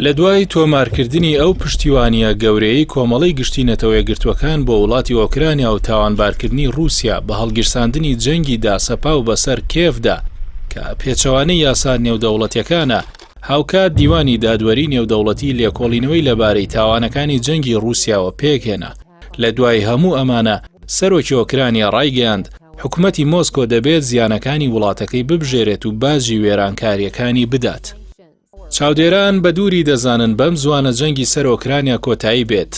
لە دوای تۆمارکردنی ئەو پشتیوانیە گەورەی کۆمەڵی گشتینەتەوە یەکگرتووەکان بۆ وڵاتی ئۆکرانیا و تاوانبارکردنی رووسیا بە هەڵگیرساندنی جەنگی داسەپا و بەسەر کێفدا کە پێچەوانەی یاسا نێودەوڵەتیەکانە، هاوکات دیوانی دادوەری نێودەوڵەتی لێکۆڵینەوەی لەبارەی تاوانەکانی جەنگی رووسیاوە پێکهێنا. لە دوای هەموو ئەمانە سەرۆکی ئۆکرانیا ڕایگەیاند حکومەتی مۆسکۆ دەبێت زیانەکانی وڵاتەکەی ببژێرێت و باجی وێرانکاریەکانی بدات. چاودێران بە دووری دەزانن بەم زوانە جەنگی سەر ئۆکرانیا کۆتایی بێت.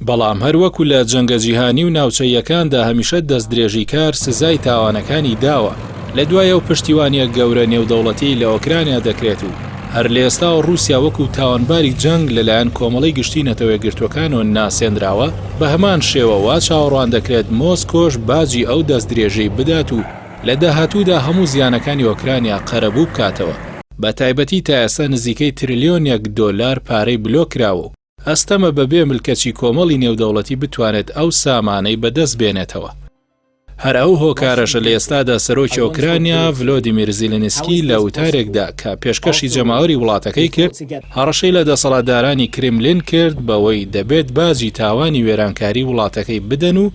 بەڵام هەروەکو لە جەنگە جیهانی و ناوچەیەکاندا هەمیشە دەست درێژی کار سزای تاوانەکانی داوە. لە دوایە و پشتیوانیە گەورە نێودەوڵەتی لە ئۆکرانیا دەکرێت و هەر لە ئێستا و رووسیا وەکو تاوانباری جەنگ لەلایەن کۆمەڵی گشتینەتەوە یەکگرتووەکانەوە ناسێنراوە، بە هەمان شێوە وا چاوەڕوان دەکرێت مۆسکۆش باجی ئەو دەست درێژەی بدات و لە داهاتوودا هەموو زیانەکانی ئۆکرانیا قەرەبوو بکاتەوە. بە تایبەتی تا ئێستا نزیکەی تریلیۆنێک دۆلار پارەی بلۆکراوە و ئەستەمە بەبێ ملکەچی کۆمەڵی نێودەوڵەتی بتوانێت ئەو سامانەی بەدەست بێنێتەوە. هەر ئەو هۆکارەشە لە ئێستادا سەرۆکی ئۆکرانیا ڤلۆدیمیر زیلنسکی لە وتارێکدا کە پێشکەشی جەماوەری وڵاتەکەی کرد، هەڕەشەی لە دەسەڵاتدارانی کرێملین کرد بەوەی دەبێت باجی تاوانی وێرانکاری وڵاتەکەی بدەن و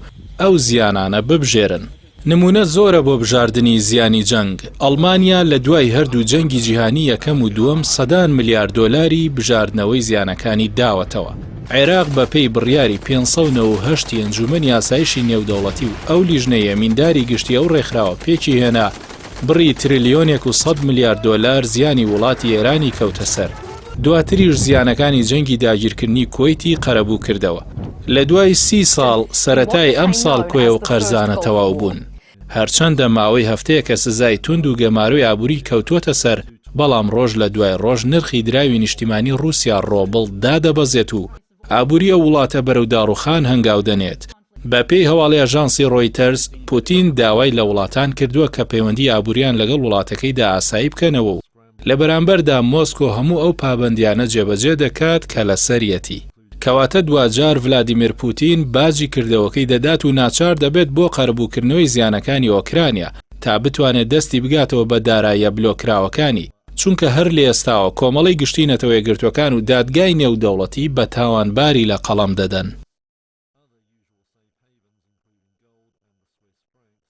ئەو زیانانە ببژێرن. نمونە زۆرە بۆ بژاردننی زیانی جەنگ. ئەڵمانیا لە دوای هەردوو جەنگی جیهانی یەکەم و دووەم سەدان ملیار دۆلاری بژاردنەوەی زیانەکانی داوەتەوە. عێراق بە پێی بڕیاری 598 ئەنجومەنی ئاسایشی نێودەوڵەتی و ئەو لیژنەیە مینداری گشتی ئەو ڕێکخراوە پێکی هێنا بڕی تریلیۆنێک و 100 میلیارد دۆلار زیانی وڵاتی ئێرانی کەوتە سەر. دواتریش زیانەکانی جەنگی داگیرکردنی کۆیتی قەرەبوو کردەوە. لە دوای 30 ساڵ سەرەتای ئەم ساڵ کۆیە و قەرزانە تەواو بوون. هەرچەندە ماوەی هەفتەیە کە سزای تند و گەماروی ئابووری کەوتووەتە سەر، بەڵام ڕۆژ لە دوای ڕۆژ نرخی دراوی نیشتیمانی رووسیا ڕۆبڵ دادەبەزێت و ئابووری ئەو وڵاتە بەرەو داڕوخان هەنگاو دەنێت. بە پێی هەواڵی ئاژانسی ڕۆیتەرز، پوتین داوای لە وڵاتان کردووە کە پەیوەندی ئابووریان لەگەڵ وڵاتەکەیدا ئاسایی بکەنەوە و لە بەرامبەردا مۆسکۆ هەموو ئەو پابەندیانە جێبەجێ دەکات کە لە سەریەتی. کەواتە دوجار ڤلادیمیر پوتین باجی کردەوەکەی دەدات و ناچار دەبێت بۆ قەرەبووکردنەوەی زیانەکانی ئۆکرانیا تا بتوانێت دەستی بگاتەوە بە داراییە بلۆکراوەکانی، چونکە هەر لە ئێستاوە کۆمەڵی گشتینەتەوە یەکگرتووەکان و دادگای نێودەوڵەتی بە تاوانباری لە قەڵەم دەدەن.